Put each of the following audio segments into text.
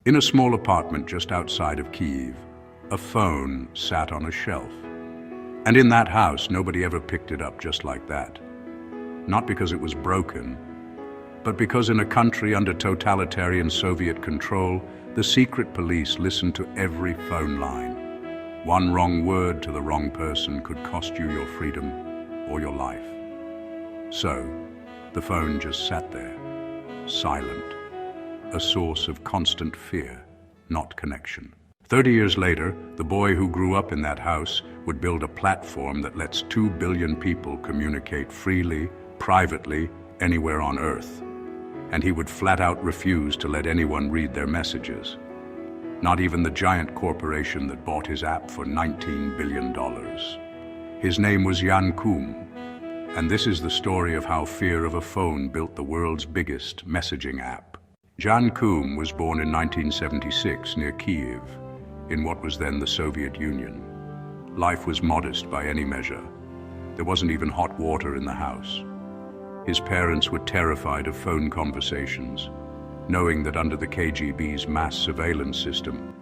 In a small apartment just outside of Kyiv, a phone sat on a shelf. And in that house, nobody ever picked it up just like that. Not because it was broken, but because in a country under totalitarian Soviet control, the secret police listened to every phone line. One wrong word to the wrong person could cost you your freedom or your life. So, the phone just sat there, silent, a source of constant fear, not connection. 30 years later, the boy who grew up in that house would build a platform that lets 2 billion people communicate freely, privately, anywhere on Earth. And he would flat out refuse to let anyone read their messages. Not even the giant corporation that bought his app for $19 billion. His name was Koum, and this is the story of how fear of a phone built the world's biggest messaging app. Koum was born in 1976 near Kyiv, in what was then the Soviet Union. Life was modest by any measure. There wasn't even hot water in the house. His parents were terrified of phone conversations, knowing that under the KGB's mass surveillance system,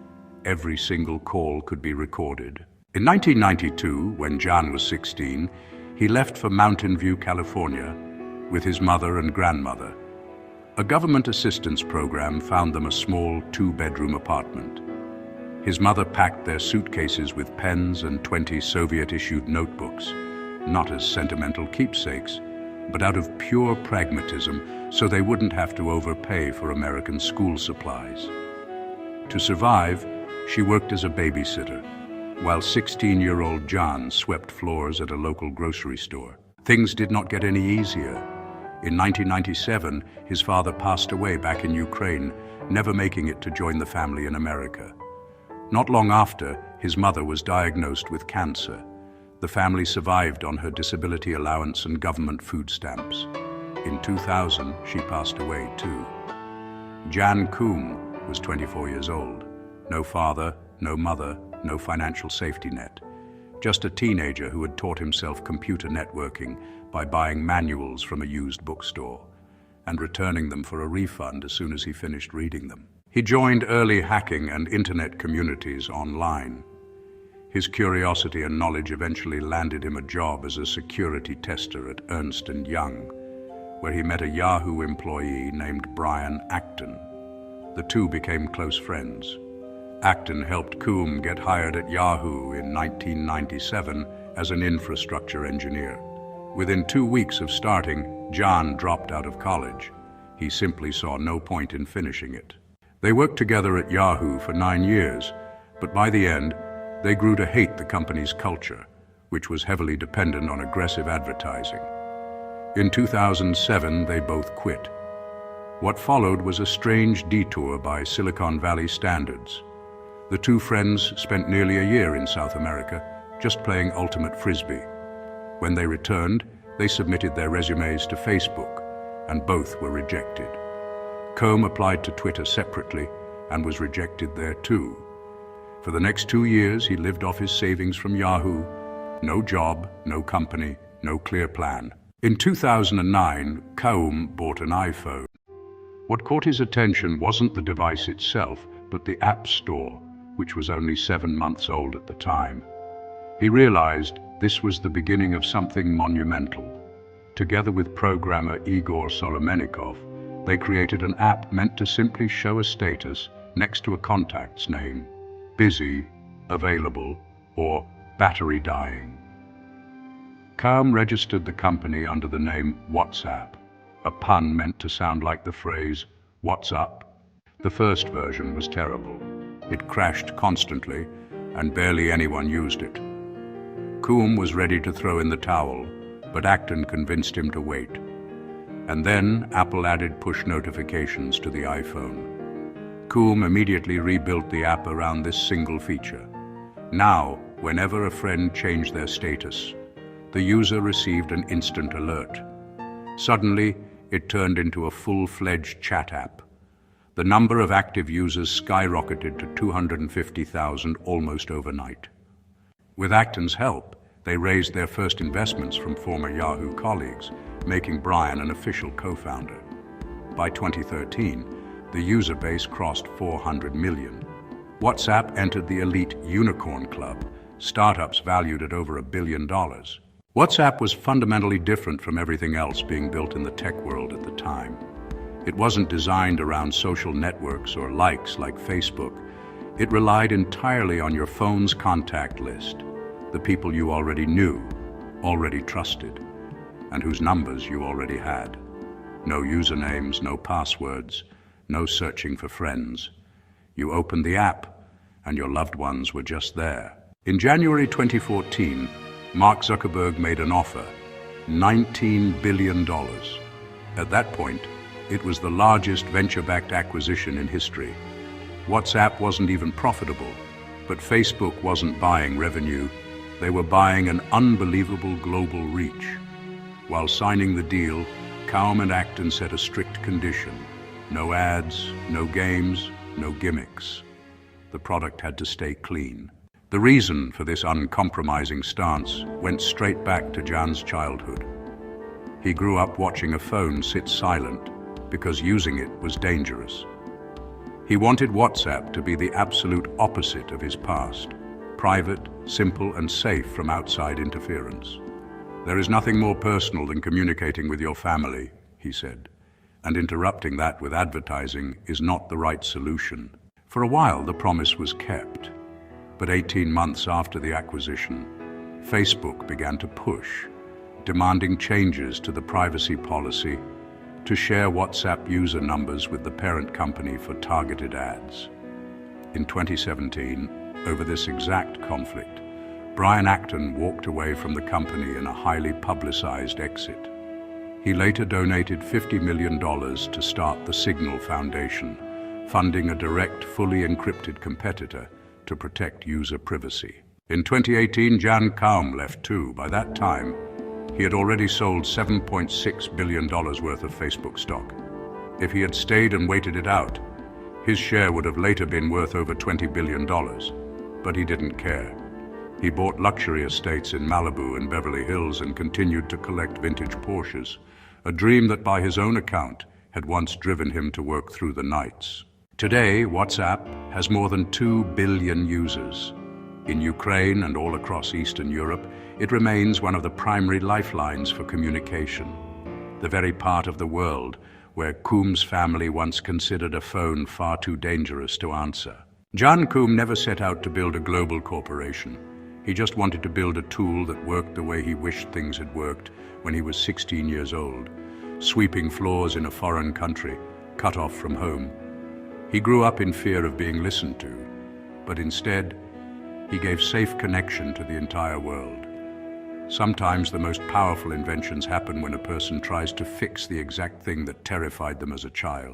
every single call could be recorded. In 1992, when Jan was 16, he left for Mountain View, California, with his mother and grandmother. A government assistance program found them a small 2-bedroom apartment. His mother packed their suitcases with pens and 20 Soviet-issued notebooks, not as sentimental keepsakes, but out of pure pragmatism, so they wouldn't have to overpay for American school supplies. To survive, she worked as a babysitter, while 16-year-old Jan swept floors at a local grocery store. Things did not get any easier. In 1997, his father passed away back in Ukraine, never making it to join the family in America. Not long after, his mother was diagnosed with cancer. The family survived on her disability allowance and government food stamps. In 2000, she passed away too. Koum was 24 years old. No father, no mother, no financial safety net. Just a teenager who had taught himself computer networking by buying manuals from a used bookstore and returning them for a refund as soon as he finished reading them. He joined early hacking and internet communities online. His curiosity and knowledge eventually landed him a job as a security tester at Ernst & Young, where he met a Yahoo employee named Brian Acton. The two became close friends. Acton helped Koum get hired at Yahoo in 1997 as an infrastructure engineer. Within 2 weeks of starting, Jan dropped out of college. He simply saw no point in finishing it. They worked together at Yahoo for 9 years, but by the end, they grew to hate the company's culture, which was heavily dependent on aggressive advertising. In 2007, they both quit. What followed was a strange detour by Silicon Valley standards. The two friends spent nearly a year in South America, just playing ultimate frisbee. When they returned, they submitted their resumes to Facebook, and both were rejected. Koum applied to Twitter separately and was rejected there too. For the next 2 years, he lived off his savings from Yahoo. No job, no company, no clear plan. In 2009, Koum bought an iPhone. What caught his attention wasn't the device itself, but the App Store, which was only 7 months old at the time. He realized this was the beginning of something monumental. Together with programmer Igor Solomenikov, they created an app meant to simply show a status next to a contact's name: busy, available, or battery dying. Koum registered the company under the name WhatsApp, a pun meant to sound like the phrase, "What's up?" The first version was terrible. It crashed constantly, and barely anyone used it. Koum was ready to throw in the towel, but Acton convinced him to wait. And then Apple added push notifications to the iPhone. Koum immediately rebuilt the app around this single feature. Now, whenever a friend changed their status, the user received an instant alert. Suddenly, it turned into a full-fledged chat app. The number of active users skyrocketed to 250,000 almost overnight. With Acton's help, they raised their first investments from former Yahoo colleagues, making Brian an official co-founder. By 2013, The user base crossed 400 million. WhatsApp entered the elite unicorn club, startups valued at over $1 billion. WhatsApp was fundamentally different from everything else being built in the tech world at the time. It wasn't designed around social networks or likes like Facebook. It relied entirely on your phone's contact list, the people you already knew, already trusted, and whose numbers you already had. No usernames, no passwords, no searching for friends. You opened the app, and your loved ones were just there. In January 2014, Mark Zuckerberg made an offer, $19 billion. At that point, it was the largest venture-backed acquisition in history. WhatsApp wasn't even profitable, but Facebook wasn't buying revenue. They were buying an unbelievable global reach. While signing the deal, Koum and Acton set a strict condition. No ads, no games, no gimmicks. The product had to stay clean. The reason for this uncompromising stance went straight back to Jan's childhood. He grew up watching a phone sit silent because using it was dangerous. He wanted WhatsApp to be the absolute opposite of his past, private, simple, and safe from outside interference. There is nothing more personal than communicating with your family, he said, and interrupting that with advertising is not the right solution. For a while, the promise was kept. But 18 months after the acquisition, Facebook began to push, demanding changes to the privacy policy to share WhatsApp user numbers with the parent company for targeted ads. In 2017, over this exact conflict, Brian Acton walked away from the company in a highly publicized exit. He later donated $50 million to start the Signal Foundation, funding a direct, fully encrypted competitor to protect user privacy. In 2018, Jan Koum left too. By that time, he had already sold $7.6 billion worth of Facebook stock. If he had stayed and waited it out, his share would have later been worth over $20 billion. But he didn't care. He bought luxury estates in Malibu and Beverly Hills and continued to collect vintage Porsches, a dream that by his own account had once driven him to work through the nights. Today, WhatsApp has more than 2 billion users. In Ukraine and all across Eastern Europe, it remains one of the primary lifelines for communication. The very part of the world where Koum's family once considered a phone far too dangerous to answer. Jan Koum never set out to build a global corporation. He just wanted to build a tool that worked the way he wished things had worked when he was 16 years old, sweeping floors in a foreign country, cut off from home. He grew up in fear of being listened to, but instead, he gave safe connection to the entire world. Sometimes the most powerful inventions happen when a person tries to fix the exact thing that terrified them as a child.